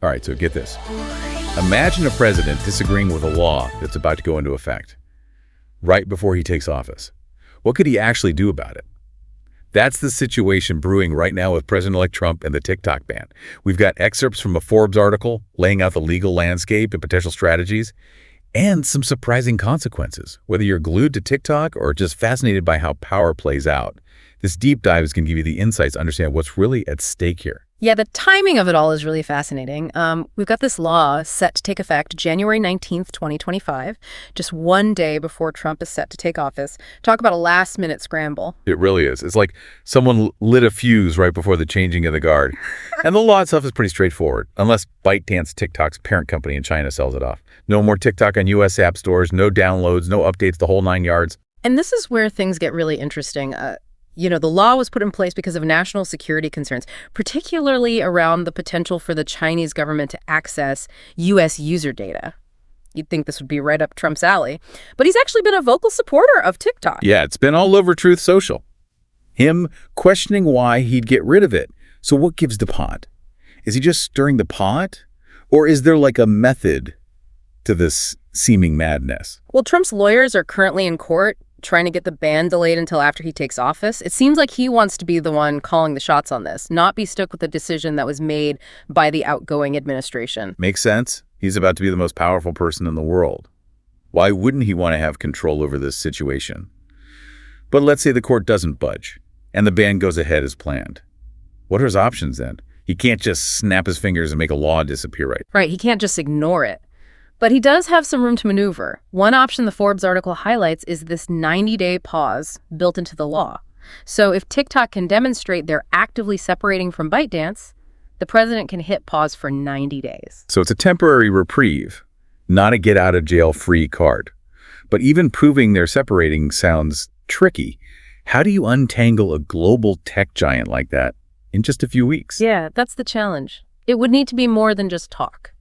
All right, so get this. Imagine a president disagreeing with a law that's about to go into effect right before he takes office. What could he actually do about it? That's the situation brewing right now with President-elect Trump and the TikTok ban. We've got excerpts from a Forbes article laying out the legal landscape and potential strategies, and some surprising consequences. Whether you're glued to TikTok or just fascinated by how power plays out, this deep dive is going to give you the insights to understand what's really at stake here. Yeah, the timing of it all is really fascinating. We've got this law set to take effect January 19th, 2025, just one day before Trump is set to take office. Talk about a last-minute scramble. It really is. It's like someone lit a fuse right before the changing of the guard. And the law itself is pretty straightforward, unless ByteDance, TikTok's parent company in China, sells it off. No more TikTok on U.S. app stores, no downloads, no updates, the whole 9 yards. And this is where things get really interesting. The law was put in place because of national security concerns, particularly around the potential for the Chinese government to access U.S. user data. You'd think this would be right up Trump's alley. But he's actually been a vocal supporter of TikTok. Yeah, it's been all over Truth Social. Him questioning why he'd get rid of it. So what gives the pot? Is he just stirring the pot? Or is there like a method to this seeming madness? Well, Trump's lawyers are currently in court trying to get the ban delayed until after he takes office. It seems like he wants to be the one calling the shots on this, not be stuck with the decision that was made by the outgoing administration. Makes sense. He's about to be the most powerful person in the world. Why wouldn't he want to have control over this situation? But let's say the court doesn't budge, and the ban goes ahead as planned. What are his options then? He can't just snap his fingers and make a law disappear, right? Right, he can't just ignore it. But he does have some room to maneuver. One option the Forbes article highlights is this 90-day pause built into the law. So if TikTok can demonstrate they're actively separating from ByteDance, the president can hit pause for 90 days. So it's a temporary reprieve, not a get-out-of-jail-free card. But even proving they're separating sounds tricky. How do you untangle a global tech giant like that in just a few weeks? Yeah, that's the challenge. It would need to be more than just talk.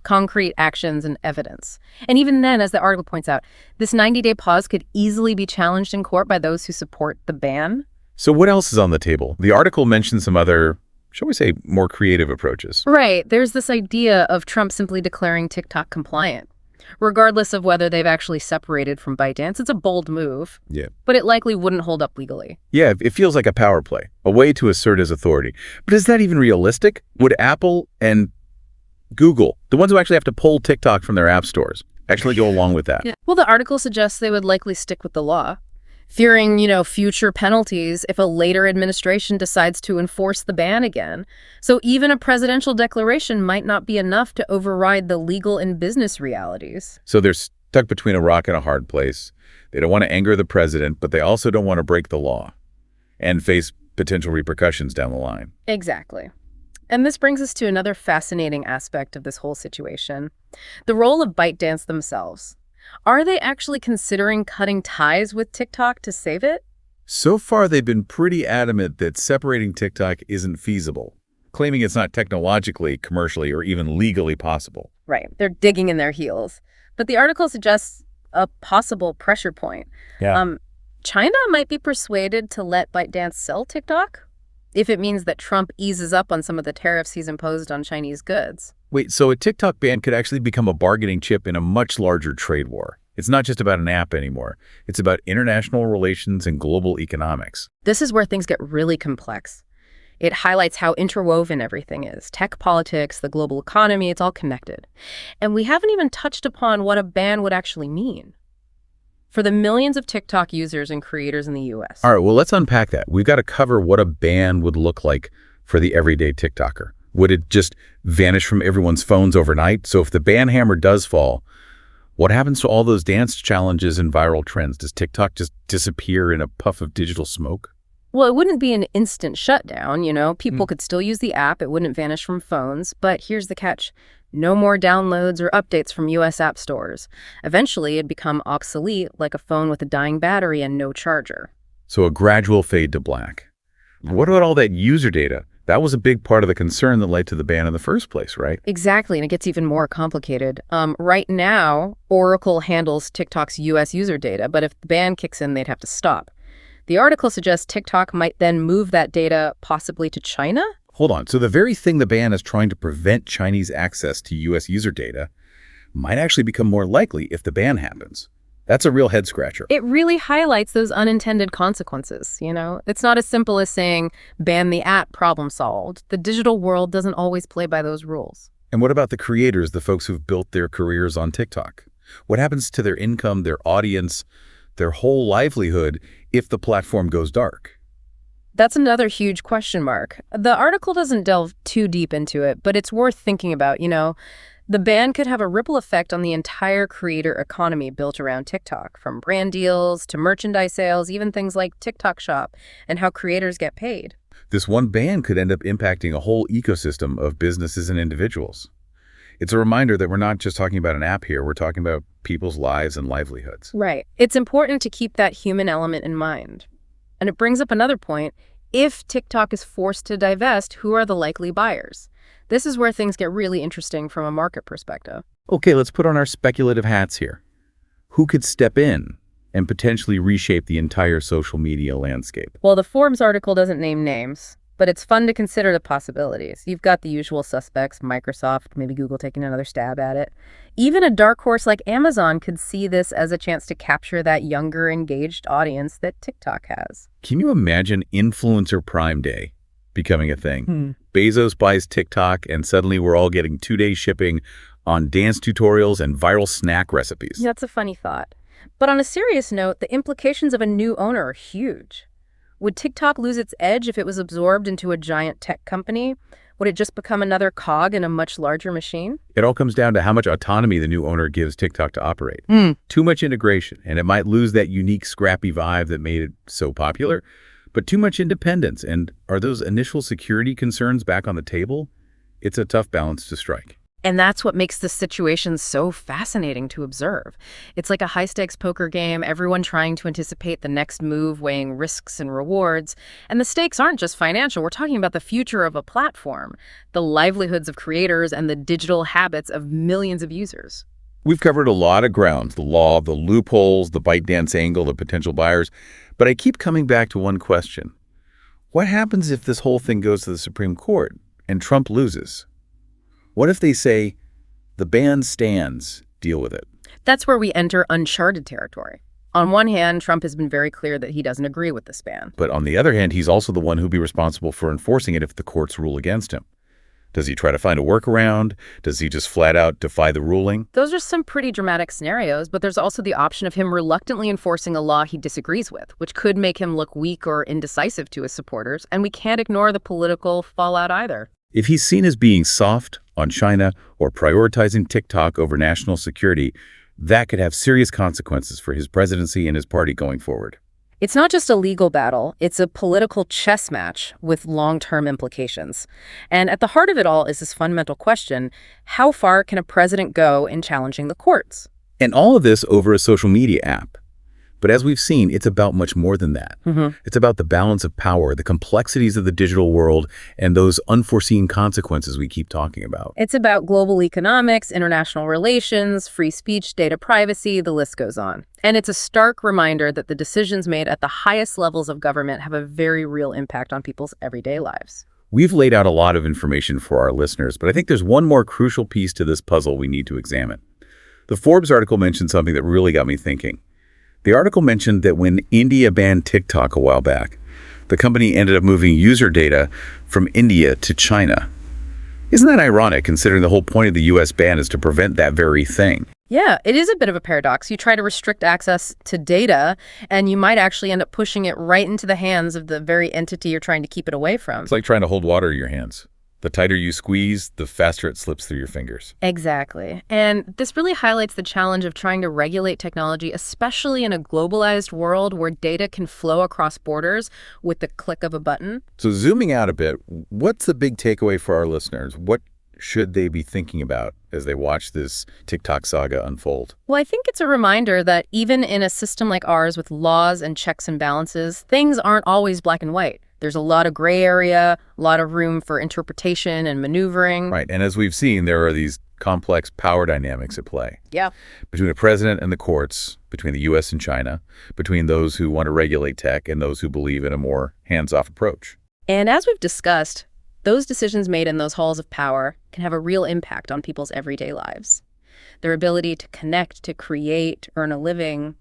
Concrete actions and evidence. And even then, as the article points out, this 90-day pause could easily be challenged in court by those who support the ban. So what else is on the table? The article mentions some other, shall we say, more creative approaches. Right. There's this idea of Trump simply declaring TikTok compliant. Regardless of whether they've actually separated from ByteDance, it's a bold move. Yeah. But it likely wouldn't hold up legally. Yeah, it feels like a power play, a way to assert his authority. But is that even realistic? Would Apple and Google, the ones who actually have to pull TikTok from their app stores, actually go along with that? Yeah. Well, the article suggests they would likely stick with the law, fearing, future penalties if a later administration decides to enforce the ban again. So even a presidential declaration might not be enough to override the legal and business realities. So they're stuck between a rock and a hard place. They don't want to anger the president, but they also don't want to break the law and face potential repercussions down the line. Exactly. And this brings us to another fascinating aspect of this whole situation, the role of ByteDance themselves. Are they actually considering cutting ties with TikTok to save it? So far, they've been pretty adamant that separating TikTok isn't feasible, claiming it's not technologically, commercially, or even legally possible. Right. They're digging in their heels. But the article suggests a possible pressure point. Yeah. China might be persuaded to let ByteDance sell TikTok if it means that Trump eases up on some of the tariffs he's imposed on Chinese goods. Wait, so a TikTok ban could actually become a bargaining chip in a much larger trade war. It's not just about an app anymore. It's about international relations and global economics. This is where things get really complex. It highlights how interwoven everything is. Tech politics, the global economy, it's all connected. And we haven't even touched upon what a ban would actually mean for the millions of TikTok users and creators in the U.S. All right, well, let's unpack that. We've got to cover what a ban would look like for the everyday TikToker. Would it just vanish from everyone's phones overnight? So if the ban hammer does fall, what happens to all those dance challenges and viral trends? Does TikTok just disappear in a puff of digital smoke? Well, it wouldn't be an instant shutdown, People could still use the app. It wouldn't vanish from phones. But here's the catch. No more downloads or updates from U.S. app stores. Eventually, it'd become obsolete, like a phone with a dying battery and no charger. So a gradual fade to black. What about all that user data? That was a big part of the concern that led to the ban in the first place, right? Exactly, and it gets even more complicated. Right now, Oracle handles TikTok's U.S. user data, but if the ban kicks in, they'd have to stop. The article suggests TikTok might then move that data possibly to China. Hold on. So the very thing the ban is trying to prevent Chinese access to U.S. user data might actually become more likely if the ban happens. That's a real head-scratcher. It really highlights those unintended consequences, you know? It's not as simple as saying, ban the app, problem solved. The digital world doesn't always play by those rules. And what about the creators, the folks who've built their careers on TikTok? What happens to their income, their audience, their whole livelihood if the platform goes dark? That's another huge question mark. The article doesn't delve too deep into it, but it's worth thinking about, you know? The ban could have a ripple effect on the entire creator economy built around TikTok, from brand deals to merchandise sales, even things like TikTok Shop, and how creators get paid. This one ban could end up impacting a whole ecosystem of businesses and individuals. It's a reminder that we're not just talking about an app here, we're talking about people's lives and livelihoods. Right. It's important to keep that human element in mind. And it brings up another point. If TikTok is forced to divest, who are the likely buyers? This is where things get really interesting from a market perspective. Okay, let's put on our speculative hats here. Who could step in and potentially reshape the entire social media landscape? Well, the Forbes article doesn't name names, but it's fun to consider the possibilities. You've got the usual suspects, Microsoft, maybe Google taking another stab at it. Even a dark horse like Amazon could see this as a chance to capture that younger, engaged audience that TikTok has. Can you imagine Influencer Prime Day becoming a thing? Bezos buys TikTok, and suddenly we're all getting 2-day shipping on dance tutorials and viral snack recipes. That's a funny thought. But on a serious note, the implications of a new owner are huge. Would TikTok lose its edge if it was absorbed into a giant tech company? Would it just become another cog in a much larger machine? It all comes down to how much autonomy the new owner gives TikTok to operate. Too much integration, and it might lose that unique, scrappy vibe that made it so popular. But too much independence, and are those initial security concerns back on the table? It's a tough balance to strike. And that's what makes this situation so fascinating to observe. It's like a high-stakes poker game, everyone trying to anticipate the next move, weighing risks and rewards. And the stakes aren't just financial. We're talking about the future of a platform, the livelihoods of creators, and the digital habits of millions of users. We've covered a lot of grounds, the law, the loopholes, the ByteDance angle, the potential buyers, but I keep coming back to one question. What happens if this whole thing goes to the Supreme Court and Trump loses? What if they say, the ban stands, deal with it? That's where we enter uncharted territory. On one hand, Trump has been very clear that he doesn't agree with this ban. But on the other hand, he's also the one who'll be responsible for enforcing it if the courts rule against him. Does he try to find a workaround? Does he just flat out defy the ruling? Those are some pretty dramatic scenarios, but there's also the option of him reluctantly enforcing a law he disagrees with, which could make him look weak or indecisive to his supporters, and we can't ignore the political fallout either. If he's seen as being soft on China or prioritizing TikTok over national security, that could have serious consequences for his presidency and his party going forward. It's not just a legal battle, it's a political chess match with long-term implications. And at the heart of it all is this fundamental question, how far can a president go in challenging the courts? And all of this over a social media app. But as we've seen, it's about much more than that. It's about the balance of power, the complexities of the digital world, and those unforeseen consequences we keep talking about. It's about global economics, international relations, free speech, data privacy, the list goes on. And it's a stark reminder that the decisions made at the highest levels of government have a very real impact on people's everyday lives. We've laid out a lot of information for our listeners, but I think there's one more crucial piece to this puzzle we need to examine. The Forbes article mentioned something that really got me thinking. The article mentioned that when India banned TikTok a while back, the company ended up moving user data from India to China. Isn't that ironic, considering the whole point of the U.S. ban is to prevent that very thing? Yeah, it is a bit of a paradox. You try to restrict access to data, and you might actually end up pushing it right into the hands of the very entity you're trying to keep it away from. It's like trying to hold water in your hands. The tighter you squeeze, the faster it slips through your fingers. Exactly. And this really highlights the challenge of trying to regulate technology, especially in a globalized world where data can flow across borders with the click of a button. So zooming out a bit, what's the big takeaway for our listeners? What should they be thinking about as they watch this TikTok saga unfold? Well, I think it's a reminder that even in a system like ours with laws and checks and balances, things aren't always black and white. There's a lot of gray area, a lot of room for interpretation and maneuvering. Right. And as we've seen, there are these complex power dynamics at play. Yeah. Between the president and the courts, between the U.S. and China, between those who want to regulate tech and those who believe in a more hands-off approach. And as we've discussed, Those decisions made in those halls of power can have a real impact on people's everyday lives. Their ability to connect, to create, earn a living.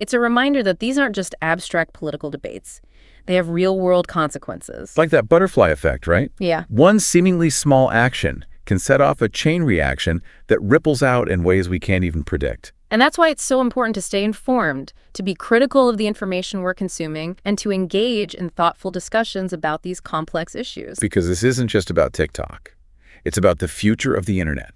It's a reminder that these aren't just abstract political debates. They have real-world consequences. Like that butterfly effect, right? Yeah. One seemingly small action can set off a chain reaction that ripples out in ways we can't even predict. And that's why it's so important to stay informed, to be critical of the information we're consuming, and to engage in thoughtful discussions about these complex issues. Because this isn't just about TikTok. It's about the future of the internet,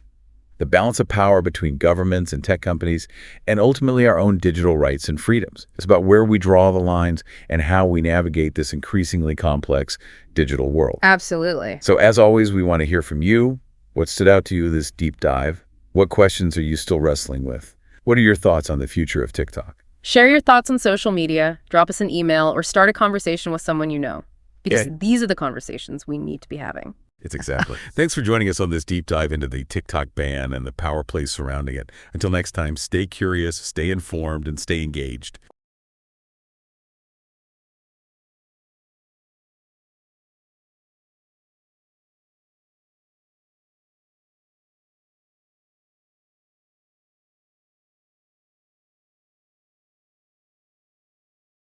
the balance of power between governments and tech companies, and ultimately our own digital rights and freedoms. It's about where we draw the lines and how we navigate this increasingly complex digital world. Absolutely. So as always, we want to hear from you. What stood out to you this deep dive? What questions are you still wrestling with? What are your thoughts on the future of TikTok? Share your thoughts on social media, drop us an email, or start a conversation with someone you know. Because these are the conversations we need to be having. It's exactly. Thanks for joining us on this deep dive into the TikTok ban and the power plays surrounding it. Until next time, stay curious, stay informed, and stay engaged.